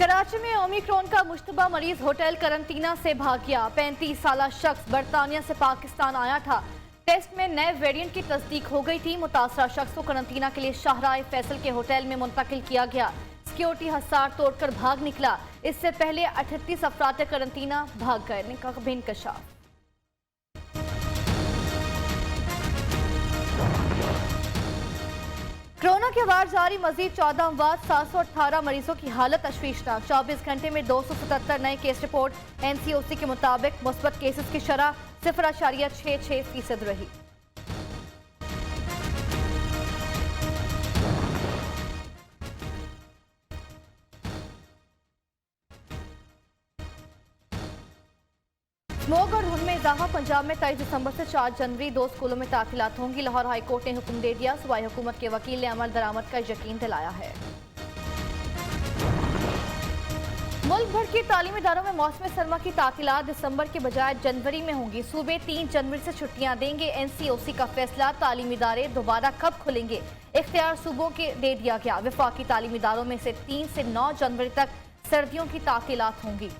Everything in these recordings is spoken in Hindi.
कराची में ओमिक्रॉन का मुश्तबा मरीज होटल करंटीना से भाग गया। 35 साल शख्स बरतानिया से पाकिस्तान आया था। टेस्ट में नए वेरिएंट की तस्दीक हो गई थी। मुतासरा शख्स को करंटीना के लिए शाहराह फैसल के होटल में मुंतकिल किया गया। सिक्योरिटी हसार तोड़कर भाग निकला। इससे पहले 38 अफराद करंटीना भाग गए। इंकशाफ। कोरोना के वार जारी, मजीद 14 अमवात, 718 मरीजों की हालत तशवीशनाक। 24 घंटे में 277 नए केस रिपोर्ट। NCOC के मुताबिक मुस्बत केसेस की शरह 0.66% रही। स्मोक और धुंध में इजाफा। पंजाब में 23 दिसंबर से 4 जनवरी 2 स्कूलों में तातीलात होंगी। लाहौर हाई कोर्ट ने हुक्म दे दिया। सूबाई हुकूमत के वकील ने अमल दरामद का यकीन दिलाया है। मुल्क भर के तालीमी इदारों में मौसम सरमा की तातीलात दिसंबर के बजाय जनवरी में होंगी। सूबे 3 जनवरी से छुट्टियां देंगे। NCOC का फैसला, तालीमी इदारे दोबारा कब खुलेंगे, इख्तियार सूबों के दे दिया गया। वफाकी तालीमी इदारों में से 3 से 9 जनवरी तक सर्दियों की तातीलात होंगी।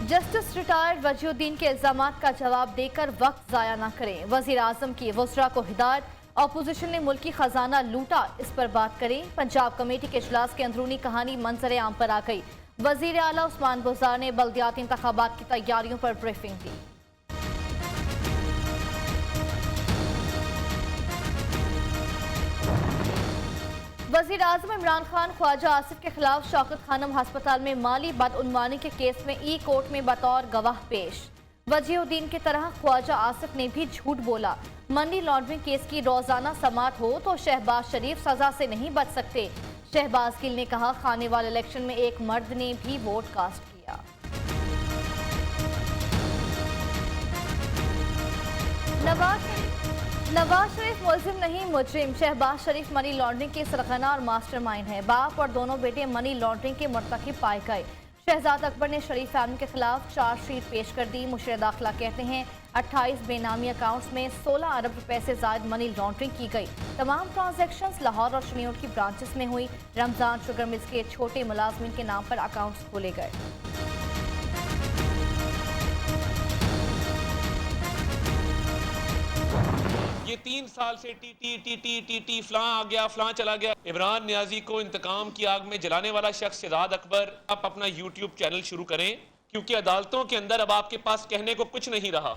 जस्टिस रिटायर्ड वजीउद्दीन के इल्जामात का जवाब देकर वक्त जाया न करें। वजीर आजम की वज़रा को हिदायत। अपोजिशन ने मुल्की खजाना लूटा, इस पर बात करें। पंजाब कमेटी के इजलास की अंदरूनी कहानी मंजर आम पर आ गई। वजीर आला उस्मान बुज़दार ने बल्दियाती इंतखाबात की तैयारियों पर ब्रीफिंग दी। वजीर आजम इमरान खान ख्वाजा आसिफ के खिलाफ शौकत खानम हस्पताल में माली बदउनवानी के केस में ई कोर्ट में बतौर गवाह पेश। वजीउद्दीन की तरह ख्वाजा आसिफ ने भी झूठ बोला। मनी लॉन्ड्रिंग केस की रोजाना समात हो तो शहबाज शरीफ सजा से नहीं बच सकते। शहबाज गिल ने कहा, खाने वाले इलेक्शन में एक मर्द ने भी वोट कास्ट किया। नवाज शरीफ मुलजिम नहीं मुजरिम। शहबाज शरीफ मनी लॉन्ड्रिंग के सरगना और मास्टरमाइंड है। बाप और दोनों बेटे मनी लॉन्ड्रिंग के मुर्तकिब पाए गए। शहजाद अकबर ने शरीफ फैमिली के खिलाफ चार्जशीट पेश कर दी। मुशीर दाखिला कहते हैं 28 बेनामी अकाउंट्स में 16 अरब रुपए से ज्यादा मनी लॉन्ड्रिंग की गई। तमाम ट्रांजैक्शंस लाहौर और शनीउट की ब्रांचेस में हुई। रमजान शुगर मिल्स के छोटे मुलाजमीन के नाम पर अकाउंट्स खोले गए। ये 3 साल से टी फलां आ गया, फलां चला गया। इमरान नियाजी को इंतकाम की आग में जलाने वाला शख्स शहजाद अकबर, आप अपना YouTube चैनल शुरू करें, क्योंकि अदालतों के अंदर अब आपके पास कहने को कुछ नहीं रहा।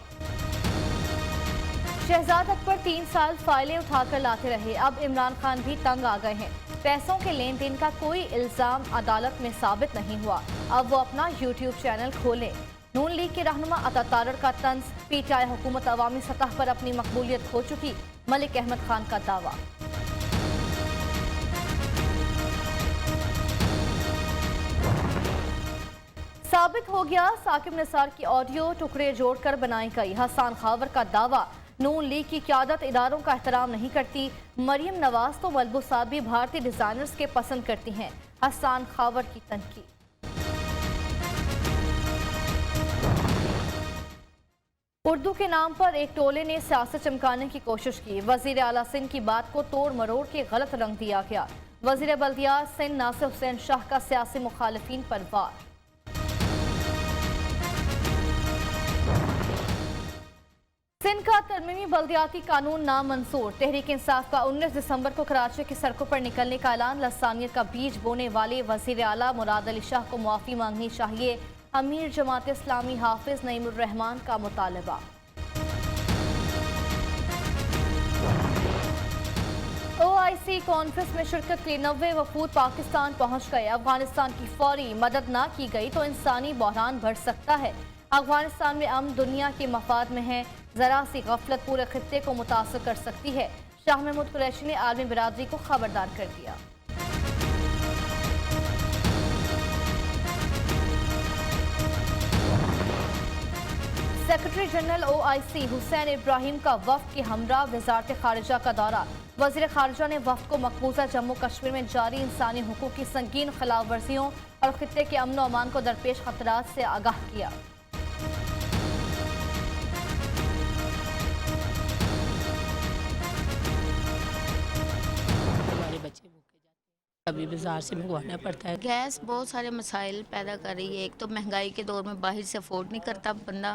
शहजाद अकबर 3 साल फाइलें उठाकर लाते रहे। अब इमरान खान भी तंग आ गए हैं। पैसों के लेन देन का कोई इल्जाम अदालत में साबित नहीं हुआ। अब वो अपना YouTube चैनल खोलें। नून लीग के रहनुमा अता तारड़ का तंज। PTI हुकूमत अवामी सतह पर अपनी मकबूलियत खो चुकी, मलिक अहमद खान का दावा। साबित हो गया, साकिब निसार की ऑडियो टुकड़े जोड़कर बनाई गई। हसन खावर का दावा, नून लीग की क़यादत इदारों का एहतराम नहीं करती। मरियम नवाज तो मलबूसात भी भारतीय डिजाइनर्स के पसंद करती हैं। हसन खावर की तनकीद। उर्दू के नाम पर एक टोले ने सियासत चमकाने की कोशिश की। वजीर आला सिंध की बात को तोड़ मरोड़ के गलत रंग दिया गया। वजीर बल्दियात सिंध नासिर हुसैन शाह का सियासी मुखालिफिन पर वार। सिंध का तरमीमी बल्दियाती कानून नामंजूर। तहरीक इंसाफ का 19 दिसंबर को कराची की सड़कों पर निकलने का ऐलान। लसानियत का बीज बोने वाले वजीर आला मुराद अली शाह को मुआफी मांगनी चाहिए। अमीर जमात इस्लामी हाफिज नईमुर रहमान का मुतालबा। OIC कॉन्फ्रेंस में शिरकत के लिए 90 वफूद पाकिस्तान पहुंच गए। अफगानिस्तान की फौरी मदद न की गई तो इंसानी बहरान बढ़ सकता है। अफगानिस्तान में अमन दुनिया के मफाद में है। जरा सी गफलत पूरे खित्ते को मुतासर कर सकती है। शाह महमूद कुरैशी ने आलमी बिरादरी को खबरदार कर दिया। Secretary general OIC Hussain Ibrahim का वफ्द के हमरा वजारत खारिजा का दौरा। वजीर खारिजा ने वफ्द को मकबूजा जम्मू कश्मीर में जारी इंसानी हुकूक की संगीन खिलाफ वर्जियों और खित्ते के अमन और अमान को दरपेश खतरात से आगाह किया। कभी बाजार से मंगवाना पड़ता है। गैस बहुत सारे मसाइल पैदा कर रही है। एक तो महंगाई के दौर में बाहर से अफोर्ड नहीं करता बंदा,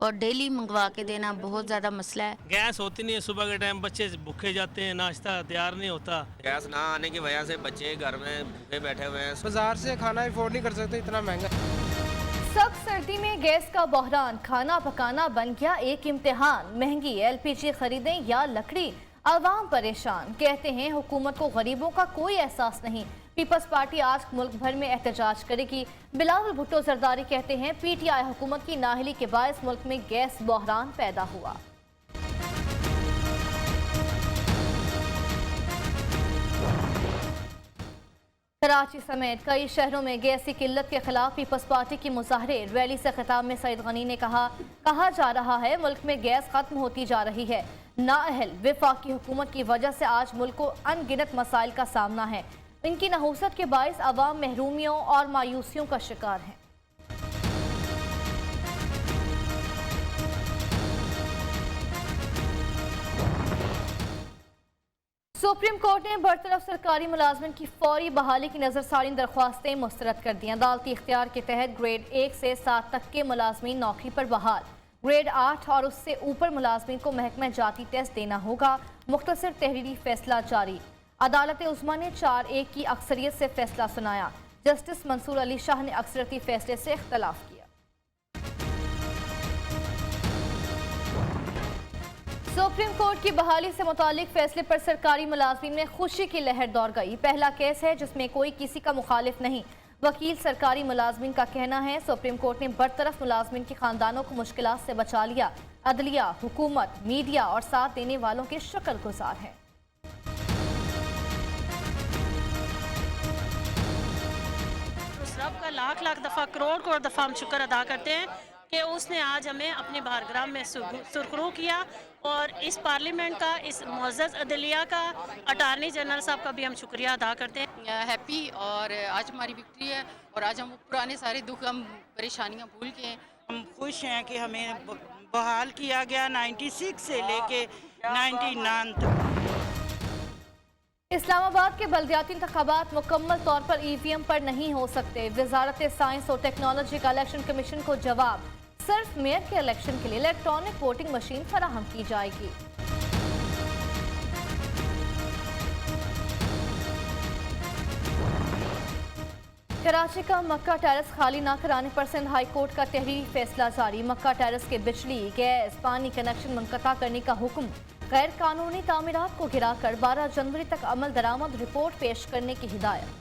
और डेली मंगवा के देना बहुत ज़्यादा मसला है। गैस होती नहीं है, सुबह के टाइम बच्चे भूखे जाते हैं, नाश्ता तैयार नहीं होता। गैस ना आने की वजह से बच्चे घर में भूखे बैठे हुए हैं। बाजार से खाना अफोर्ड नहीं कर सकते, इतना महंगा। सख्त सर्दी में गैस का बहरान, खाना पकाना बन गया एक इम्तिहान। महंगी एलपीजी खरीदें या लकड़ी, आवाम परेशान। कहते हैं हुकूमत को गरीबों का कोई एहसास नहीं। पीपल्स पार्टी आज मुल्क भर में एहतजाज करेगी। बिलावल भुट्टो जरदारी कहते हैं पीटीआई हुकूमत की नाअहली के बायस मुल्क में गैस बहरान पैदा हुआ। कराची समेत कई शहरों में गैस की किल्लत के खिलाफ पीपल्स पार्टी की मुजाहरे। रैली से खिताब में सईद गनी ने कहा जा रहा है मुल्क में गैस खत्म होती जा रही है। नाअहल वफाकी हुकूमत की वजह से आज मुल्क को अनगिनत मसाइल का सामना है। इनकी नहूसत के बायस अवाम महरूमियों और मायूसियों का शिकार है। सुप्रीम कोर्ट ने बरतरफ सरकारी मुलाजमिन की फौरी बहाली की नजरसानी दरख्वास्तें मुस्तरद कर दी। अदालती इख्तियार के तहत ग्रेड 1 से 7 तक के मुलाजमीन नौकरी पर बहाल। ग्रेड 8 और उससे ऊपर मुलाजमीन को महकमा जाती टेस्ट देना होगा। मुख्तसर तहरीरी फैसला जारी। अदालत उज़्मा ने 4-1 की अक्सरियत से फैसला सुनाया। जस्टिस मंसूर अली शाह ने अक्सरती फैसले से इख्तलाफ किया। सुप्रीम कोर्ट की बहाली से मुतालिक फैसले पर सरकारी मुलाजमीन में खुशी की लहर दौड़ गई। पहला केस है जिसमें कोई किसी का मुखालिफ नहीं। वकील सरकारी मुलाजमीन का कहना है सुप्रीम कोर्ट ने बरतरफ मुलाजमीन के खानदानों को मुश्किलात से बचा लिया। अदलिया, हुकूमत, मीडिया और साथ देने वालों के शुक्रगुजार हैं। उस रब का लाख लाख दफ़ा करोड़ दफ़ा हम शुक्र अदा करते हैं कि उसने आज हमें अपने बारगाह में सुरखरू किया, और इस पार्लियामेंट का, इस मुअज़्ज़ज़ अदलिया का, अटारनी जनरल साहब का भी हम शुक्रिया अदा करते हैं। हैप्पी, और आज हमारी विक्ट्री है, और आज हम पुराने सारे दुख, हम परेशानियां भूल के हैं। हम खुश हैं कि हमें बहाल किया गया 96 से लेके 99 तक। इस्लामाबाद के बल्दियाती इंतखाबात मुकम्मल तौर पर ईवीएम पर नहीं हो सकते। वजारत साइंस और टेक्नोलॉजी का इलेक्शन कमीशन को जवाब। सिर्फ मेयर के इलेक्शन के लिए इलेक्ट्रॉनिक वोटिंग मशीन फराहम की जाएगी। कराची का मक्का टेरेस खाली न कराने पर सिंध हाई कोर्ट का तहरीरी फैसला जारी। मक्का टेरेस के बिजली, गैस, पानी कनेक्शन मुनक़ता करने का हुक्म। गैर कानूनी तामीरात को गिराकर 12 जनवरी तक अमल दरामद रिपोर्ट पेश करने की हिदायत।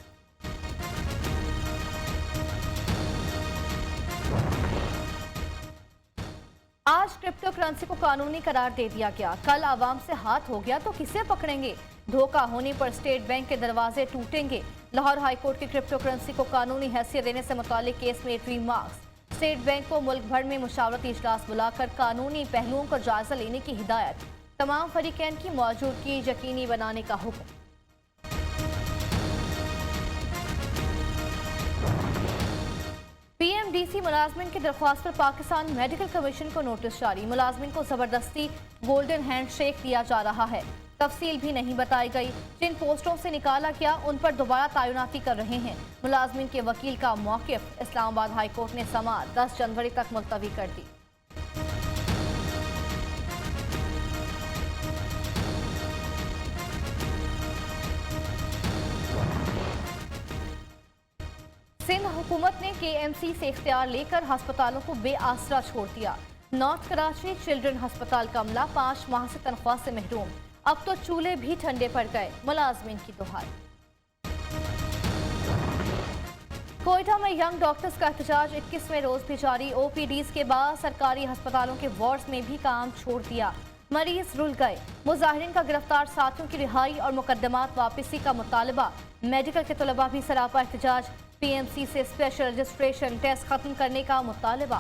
आज क्रिप्टो करेंसी को कानूनी करार दे दिया गया। कल आवाम से हाथ हो गया तो किसे पकड़ेंगे? धोखा होने पर स्टेट बैंक के दरवाजे टूटेंगे। लाहौर हाईकोर्ट की क्रिप्टो करेंसी को कानूनी हैसियत देने से मुतालिक केस में रिमार्क्स। स्टेट बैंक को मुल्क भर में मुशावरती इजलास बुलाकर कानूनी पहलुओं का जायजा लेने की हिदायत। तमाम फरीकैन की मौजूदगी यकीनी बनाने का हुक्म। पीएमडीसी मुलाजमिन की दरख्वास्त पर पाकिस्तान मेडिकल कमीशन को नोटिस जारी। मुलाजमिन को जबरदस्ती गोल्डन हैंड शेक दिया जा रहा है। तफसील भी नहीं बताई गई। जिन पोस्टों से निकाला गया उन पर दोबारा तैनाती कर रहे हैं। मुलाजमिन के वकील का मौक़िफ़। इस्लामाबाद हाई कोर्ट ने समाअत 10 जनवरी तक मुलतवी कर दी। सिंध हुकूमत ने केएमसी से इख्तियार लेकर अस्पतालों को बेआसरा छोड़ दिया। नॉर्थ कराची चिल्ड्रन अस्पताल का अमला 5 माह से तनख्वाह से महरूम। अब तो चूल्हे भी ठंडे पड़ गए। मुलाजमीन की दुहाई। कोयटा में यंग डॉक्टर्स का एहतजाज 21वें रोज भी जारी। ओपीडीज के बाद सरकारी अस्पतालों के वार्ड्स में भी काम छोड़ दिया। मरीज रुल गए। मुजाहिरीन का गिरफ्तार साथियों की रिहाई और मुकदमात वापसी का मुतालबा। मेडिकल के तलबा भी सरापा एहतजाज। पीएमसी से स्पेशल रजिस्ट्रेशन टेस्ट खत्म करने का मुतालबा।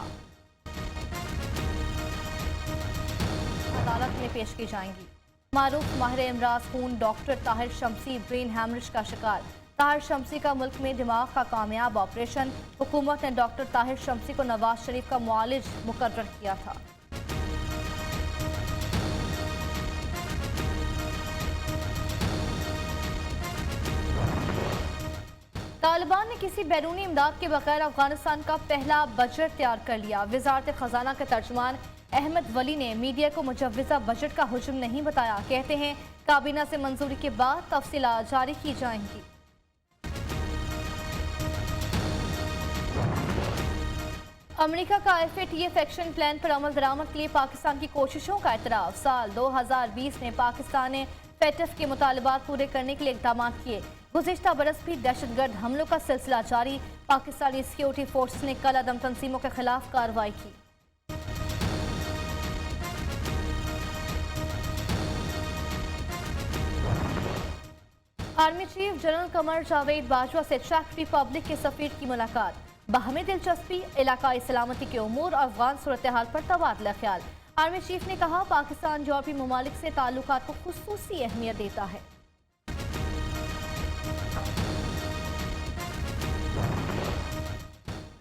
अदालत में पेश की जाएंगी। मारूफ माहिर इमराज खून डॉक्टर ताहिर शमसी ब्रेन हैमरेज का शिकार। ताहिर शमसी का मुल्क में दिमाग का कामयाब ऑपरेशन। हुकूमत ने डॉक्टर ताहिर शमसी को नवाज शरीफ का मुआलिज मुकर्रर किया था। तालिबान ने किसी बैरूनी इमदाद के बगैर अफगानिस्तान का पहला बजट तैयार कर लिया। वजारत खजाना के तर्जुमान अहमद वली ने मीडिया को मुजव्वज़ा बजट का हुज्म नहीं बताया। कहते हैं काबीना से मंजूरी के बाद तफसीलात जारी की जाएंगी। अमेरिका का FATF एक्शन प्लान पर अमल दरामद के लिए पाकिस्तान की कोशिशों का एतराफ़। साल 2020 में पाकिस्तान ने FATF के मुतालबात पूरे करने के लिए इक़दाम किए। गुज़िश्ता बरस भी दहशतगर्द हमलों का सिलसिला जारी। पाकिस्तानी सिक्योरिटी फोर्सेस ने कल अदम तंजीमों के खिलाफ कार्रवाई की। Army chief general Qamar Javed Bajwa से चेक रिपब्लिक के सफीर की मुलाकात। बाहमी दिलचस्पी, इलाकाई सलामती के उमूर और अफगान सूरत हाल पर तबादला ख्याल। आर्मी चीफ ने कहा पाकिस्तान यूरोपीय ममालिक से ताल्लुकात को खुसूसी अहमियत देता है।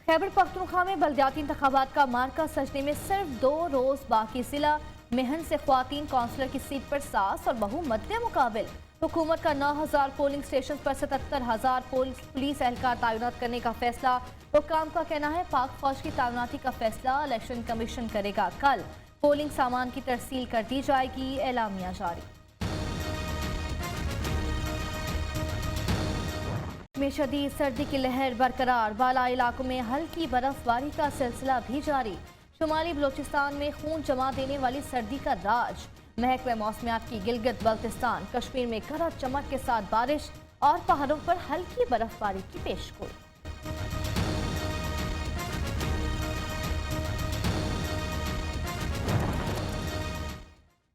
खैबर पख्तूनख्वा में बल्दियाती इंतखाबात का मार्का सजने में सिर्फ 2 रोज बाकी। जिला मेहन से ख्वातीन काउंसलर की सीट पर सास और बहू मद्दे मुकाबिल। हुकूमत का 9000 पोलिंग स्टेशन पर 77,000 पुलिस एहलकार तैनात करने का फैसला। हुक्काम का कहना है पाक फौज की तैनाती का फैसला इलेक्शन कमीशन करेगा। कल पोलिंग सामान की तरसील कर दी जाएगी। एलामिया जारी। में शदीद सर्दी की लहर बरकरार। बालाई इलाकों में हल्की बर्फबारी का सिलसिला भी जारी। शुमाली बलोचिस्तान में खून जमा देने वाली सर्दी का राज। महकमा मौसमियात की गिलगित बल्तिस्तान कश्मीर में गरज चमक के साथ बारिश और पहाड़ों पर हल्की बर्फबारी की पेशगोई।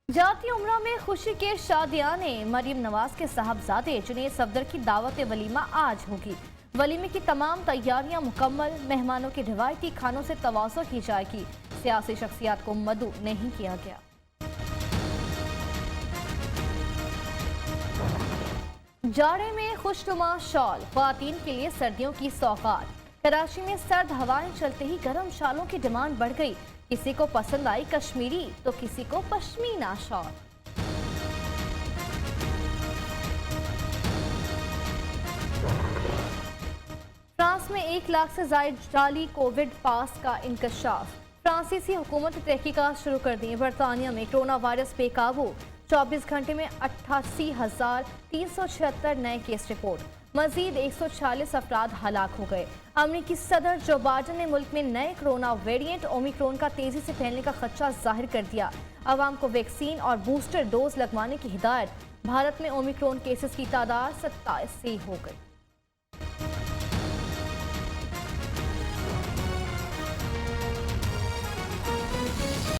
जाती उम्रा में खुशी के शादियाने। मरीम नवाज के साहबजादे जुनैद सफदर की दावत वलीमा आज होगी। वलीमे की तमाम तैयारियां मुकम्मल। मेहमानों के रिवायती खानों से तवाज़ो की जाएगी। सियासी शख्सियात को मदऊ नहीं किया गया। जाड़े में खुशनुमा शॉल, ख्वातीन के लिए सर्दियों की सौगात। कराची में सर्द हवाएं चलते ही गर्म शालों की डिमांड बढ़ गई। किसी को पसंद आई कश्मीरी तो किसी को पश्मीना शॉल। फ्रांस में 1 लाख से जायद जाली कोविड पास का इंकशाफ। फ्रांसीसी हुकूमत ने तहकीकात शुरू कर दी। बरतानिया में कोरोना वायरस बेकाबू। 24 घंटे में 88,376 नए केस रिपोर्ट। मजीद 146 अफराद हलाक हो गए। अमेरिकी सदर जो बाइडन ने मुल्क में नए कोरोना वेरिएंट ओमिक्रॉन का तेजी से फैलने का खदशा जाहिर कर दिया। अवाम को वैक्सीन और बूस्टर डोज लगवाने की हिदायत। भारत में ओमिक्रॉन केसेस की तादाद 27 हो गई।